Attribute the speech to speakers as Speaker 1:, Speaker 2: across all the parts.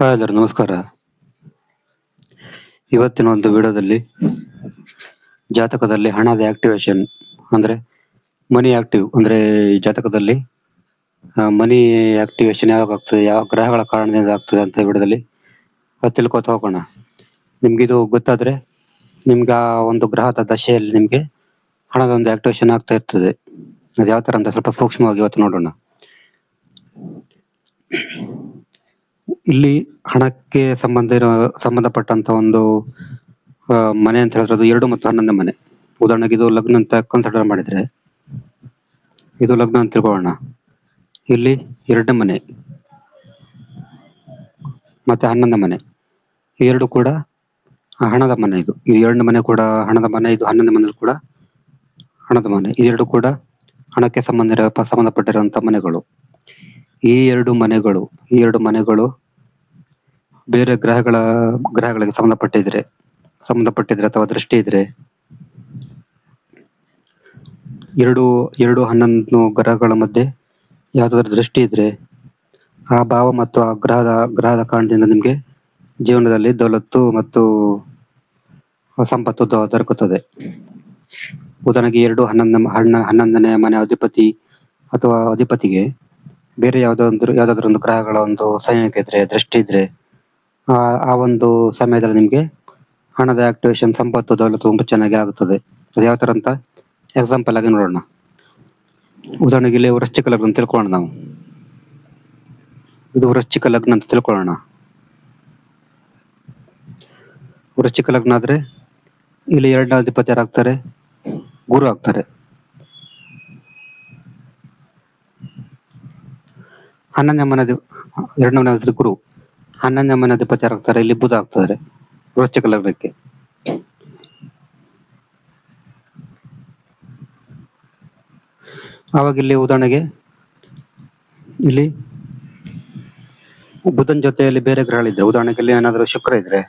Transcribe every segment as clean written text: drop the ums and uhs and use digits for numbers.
Speaker 1: Hi ಎಲ್ಲರೂ ನಮಸ್ಕಾರ. ಇವತ್ತಿನ ಒಂದು ವಿಡಿಯೋದಲ್ಲಿ ಜಾತಕದಲ್ಲಿ ಹಣದ ಆಕ್ಟಿವೇಶನ್ ಅಂದ್ರೆ ಮನಿ ಆಕ್ಟಿವ್ ಅಂದ್ರೆ ಈ ಜಾತಕದಲ್ಲಿ ಮನಿ ಆಕ್ಟಿವೇಶನ್ ಯಾವಾಗ ಆಗ್ತದೆ, ಯಾವ ಗ್ರಹಗಳ ಕಾರಣದಿಂದ ಆಗ್ತದೆ ಅಂತ ವಿಡಿಯೋದಲ್ಲಿ ತಿಳ್ಕೊತ ಹೋಗೋಣ. ನಿಮ್ಗಿದು ಗೊತ್ತಾದ್ರೆ ನಿಮ್ಗೆ ಆ ಒಂದು ಗ್ರಹದ ದಶೆಯಲ್ಲಿ ನಿಮ್ಗೆ ಹಣದ ಒಂದು ಆಕ್ಟಿವೇಶನ್ ಆಗ್ತಾ ಇರ್ತದೆ. ಅದು ಯಾವ ತರ ಅಂತ ಸ್ವಲ್ಪ ಸೂಕ್ಷ್ಮವಾಗಿ ಇವತ್ತು ನೋಡೋಣ. ಇಲ್ಲಿ ಹಣಕ್ಕೆ ಸಂಬಂಧಪಟ್ಟಂತ ಒಂದು ಮನೆ ಅಂತ ಹೇಳಿದ್ರೆ ಅದು 2 ಮತ್ತು 11ನೇ ಮನೆ. ಉದಾಹರಣೆಗೆ ಇದು ಲಗ್ನ ಅಂತ ಕನ್ಸಿಡರ್ ಮಾಡಿದ್ರೆ ಇದು ಲಗ್ನ ಅಂತ ತಿಳ್ಕೊಳ್ಳೋಣ. ಇಲ್ಲಿ 2ನೇ ಮನೆ ಮತ್ತೆ 11ನೇ ಮನೆ, ಈ ಎರಡು ಕೂಡ ಹಣದ ಮನೆ. ಇದು 2ನೇ ಮನೆ ಕೂಡ ಹಣದ ಮನೆ, ಇದು 11ನೇ ಮನೆ ಕೂಡ ಹಣದ ಮನೆ. ಈ ಎರಡು ಕೂಡ ಹಣಕ್ಕೆ ಸಂಬಂಧಪಟ್ಟಿರುವಂತ ಮನೆಗಳು. ಈ ಎರಡು ಮನೆಗಳು ಬೇರೆ ಗ್ರಹಗಳಿಗೆ ಸಂಬಂಧಪಟ್ಟಿದ್ರೆ ಅಥವಾ ದೃಷ್ಟಿ ಇದ್ರೆ, 11 ಗ್ರಹಗಳ ಮಧ್ಯೆ ಯಾವ್ದಾದ್ರು ದೃಷ್ಟಿ ಇದ್ರೆ ಆ ಭಾವ ಮತ್ತು ಆ ಗ್ರಹದ ಕಾರಣದಿಂದ ನಿಮ್ಗೆ ಜೀವನದಲ್ಲಿ ದೌಲತ್ತು ಮತ್ತು ಸಂಪತ್ತು ದೊರಕುತ್ತದೆ. ಉದಾಹರಣೆಗೆ 11ನೇ ಮನೆ ಅಧಿಪತಿಗೆ ಬೇರೆ ಯಾವ್ದಾದ್ರು ಒಂದು ಗ್ರಹಗಳ ಒಂದು ಸಂಯೋಗ ಇದ್ರೆ, ದೃಷ್ಟಿ ಇದ್ರೆ ಆ ಒಂದು ಸಮಯದಲ್ಲಿ ನಿಮ್ಗೆ ಹಣದ ಆಕ್ಟಿವೇಶನ್, ಸಂಪತ್ತು, ದೌಲತ್ತು ತುಂಬಾ ಚೆನ್ನಾಗಿ ಆಗುತ್ತದೆ. ಅದು ಯಾವ ತರ ಅಂತ ಎಕ್ಸಾಂಪಲ್ ಆಗಿ ನೋಡೋಣ. ಉದಾಹರಣೆಗೆ ಇಲ್ಲಿ ವೃಶ್ಚಿಕ ಲಗ್ನ ಅಂತ ತಿಳ್ಕೊಳ್ಳೋಣ. ನಾವು ಇದು ವೃಶ್ಚಿಕ ಲಗ್ನ ಅಂತ ತಿಳ್ಕೊಳ್ಳೋಣ. ವೃಶ್ಚಿಕ ಲಗ್ನ ಆದ್ರೆ ಇಲ್ಲಿ 2ನೇ ಅಧಿಪತಿ ಯಾರಾಗ್ತಾರೆ? ಗುರು ಆಗ್ತಾರೆ. 2ನೇ ಮನೆ ಗುರು. 11ನೇ ಮನೆ ಅಧಿಪತಿ ಯಾರಾಗ್ತಾರೆ? ಇಲ್ಲಿ ಬುಧ ಆಗ್ತಾರೆ ವೃಶ್ಚಿಕ ಲಗ್ನಕ್ಕೆ. ಆವಾಗ ಇಲ್ಲಿ ಉದಾಹರಣೆಗೆ ಇಲ್ಲಿ ಬುಧನ್ ಜೊತೆಯಲ್ಲಿ ಬೇರೆ ಗ್ರಹಗಳಿದ್ರೆ, ಉದಾಹರಣೆಗೆ ಇಲ್ಲಿ ಏನಾದ್ರು ಶುಕ್ರ ಇದ್ರೆ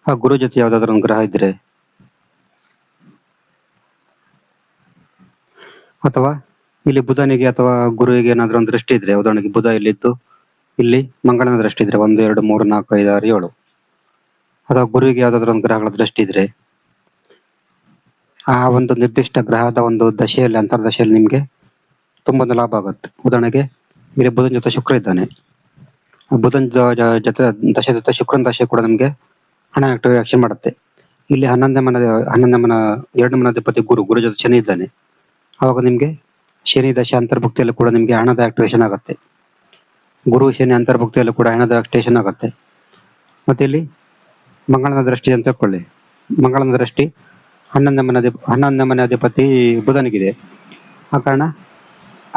Speaker 1: ಆ ಗುರು ಜೊತೆ ಯಾವ್ದಾದ್ರು ಒಂದು ಗ್ರಹ ಇದ್ರೆ, ಅಥವಾ ಇಲ್ಲಿ ಬುಧನಿಗೆ ಅಥವಾ ಗುರುವಿಗೆ ಏನಾದ್ರು ಒಂದು ದೃಷ್ಟಿ ಇದ್ರೆ, ಉದಾಹರಣೆಗೆ ಬುಧ ಇಲ್ಲಿದ್ದು ಇಲ್ಲಿ ಮಂಗಳನ ದೃಷ್ಟಿ ಇದ್ರೆ 1 2 3 4 5 6 7, ಅಥವಾ ಗುರುವಿಗೆ ಯಾವ್ದಾದ್ರು ಒಂದು ಗ್ರಹಗಳ ದೃಷ್ಟಿ ಇದ್ರೆ ಆ ಒಂದು ನಿರ್ದಿಷ್ಟ ಗ್ರಹದ ಒಂದು ದಶೆಯಲ್ಲಿ, ಅಂತರ್ದಶೆಯಲ್ಲಿ ನಿಮ್ಗೆ ತುಂಬಾ ಲಾಭ ಆಗುತ್ತೆ. ಉದಾಹರಣೆಗೆ ಇಲ್ಲಿ ಬುಧನ್ ಜೊತೆ ಶುಕ್ರ ಇದ್ದಾನೆ. ಬುಧನ್ ಜೊತೆ ಶುಕ್ರನ ದಶೆ ಕೂಡ ನಮ್ಗೆ ಹಣ ಆಕ್ಟಿವೇಶನ್ ಮಾಡುತ್ತೆ. ಇಲ್ಲಿ 11ನೇ ಮನೆ 2ನೇ ಮನೆ ಅಧಿಪತಿ ಗುರು ಜೊತೆ ಶನಿ ಇದ್ದಾನೆ. ಆವಾಗ ನಿಮ್ಗೆ ಶನಿ ದಶೆ ಅಂತರ್ಭುಕ್ತಿಯಲ್ಲೂ ಕೂಡ ನಿಮ್ಗೆ ಹಣದ ಆಕ್ಟಿವೇಶನ್ ಆಗುತ್ತೆ. ಗುರು ಶನಿ ಅಂತರ್ಭುಕ್ತಿಯಲ್ಲೂ ಕೂಡ ಹಣದ ಆಕ್ಟಿವೇಶನ್ ಆಗುತ್ತೆ. ಮತ್ತೆ ಇಲ್ಲಿ ಮಂಗಳನ ದೃಷ್ಟಿ ಅಂತ ತಿಳ್ಕೊಳ್ಳಿ. ಮಂಗಳನ ದೃಷ್ಟಿ 11ನೇ ಮನೆ ಅಧಿಪತಿ ಬುಧನಿಗಿದೆ. ಆ ಕಾರಣ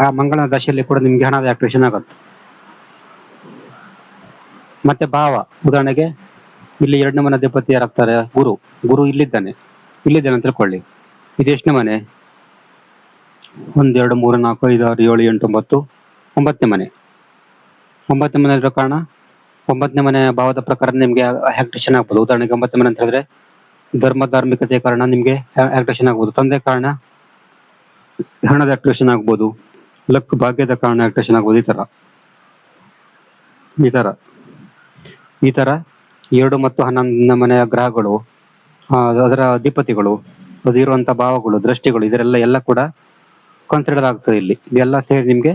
Speaker 1: ಆ ಮಂಗಳನ ದಶೆಯಲ್ಲಿ ಕೂಡ ನಿಮ್ಗೆ ಹಣದ ಆಕ್ಟಿವೇಶನ್ ಆಗುತ್ತೆ. ಮತ್ತೆ ಭಾವ, ಉದಾಹರಣೆಗೆ ಇಲ್ಲಿ 2ನೇ ಮನೆ ಅಧಿಪತಿ ಯಾರಾಗ್ತಾರೆ? ಗುರು ಇಲ್ಲಿದ್ದಾನೆ ಅಂತ ತಿಳ್ಕೊಳ್ಳಿ. ಇದು ಎಷ್ಟನೇ ಮನೆ? 1 2 3 4 5 6 7 8 9, 9ನೇ ಮನೆ. 9ನೇ ಮನೆ ಇರೋ ಕಾರಣ 9ನೇ ಮನೆ ಭಾವದ ಪ್ರಕಾರ ನಿಮ್ಗೆ ಆಕ್ಟಿವೇಶನ್ ಆಗ್ಬೋದು. ಉದಾಹರಣೆಗೆ 9ನೇ ಮನೆ ಅಂತ ಹೇಳಿದ್ರೆ ಧಾರ್ಮಿಕತೆಯ ಕಾರಣ ನಿಮ್ಗೆ ಆಕ್ಟಿವೇಶನ್ ಆಗ್ಬೋದು. ತಂದೆ ಕಾರಣ ಹಣದ ಆಕ್ಟಿವೇಶನ್ ಆಗ್ಬೋದು. ಲಕ್ ಭಾಗ್ಯದ ಕಾರಣ ಆಕ್ಟಿವೇಶನ್ ಆಗ್ಬೋದು. ಈ ತರ 2 ಮತ್ತು 11ನೇ ಮನೆಯ ಗ್ರಹಗಳು, ಅದರ ಅಧಿಪತಿಗಳು, ಅದಿರುವಂತ ಭಾವಗಳು, ದೃಷ್ಟಿಗಳು, ಇದರೆಲ್ಲ ಕೂಡ ಕನ್ಸಿಡರ್ ಆಗ್ತದೆ. ಇಲ್ಲಿ ಇದೆಲ್ಲ ಸೇರಿ ನಿಮ್ಗೆ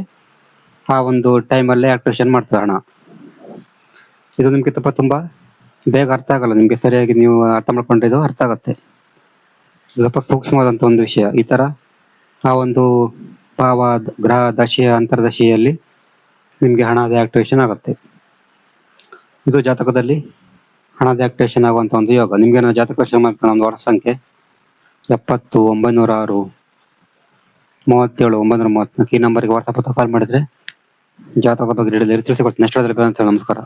Speaker 1: ಆ ಒಂದು ಟೈಮಲ್ಲೇ ಆಕ್ಟಿವೇಶನ್ ಮಾಡ್ತದೆ ಹಣ. ಇದು ನಿಮ್ಗೆ ತುಂಬಾ ಬೇಗ ಅರ್ಥ ಆಗಲ್ಲ. ನಿಮ್ಗೆ ಸರಿಯಾಗಿ ನೀವು ಅರ್ಥ ಮಾಡ್ಕೊಂಡಿದ್ದು ಅರ್ಥ ಆಗತ್ತೆ. ಸ್ವಲ್ಪ ಸೂಕ್ಷ್ಮವಾದಂತ ಒಂದು ವಿಷಯ. ಈ ತರ ಆ ಒಂದು ಭಾವ, ಗ್ರಹ ದಶೆಯ ಅಂತರ್ದಶೆಯಲ್ಲಿ ನಿಮ್ಗೆ ಹಣದ ಆಕ್ಟಿವೇಶನ್ ಆಗುತ್ತೆ. ಇದು ಜಾತಕದಲ್ಲಿ ಹಣದ ಆಕ್ಟಿವೇಶನ್ ಆಗುವಂತ ಒಂದು ಯೋಗ. ನಿಮ್ಗೆ ಜಾತಕ ಒಂದು ವಾರ ಸಂಖ್ಯೆ 70 906 37 934 ಈ ನಂಬರ್ಗೆ ವಾಟ್ಸಪ್ ಕಾಲ್ ಮಾಡಿದ್ರೆ ಜಾತಕದ ಬಗ್ಗೆ ತಿಳಿಸಿಕೊಡ್ತೀನಿ. ನಮಸ್ಕಾರ.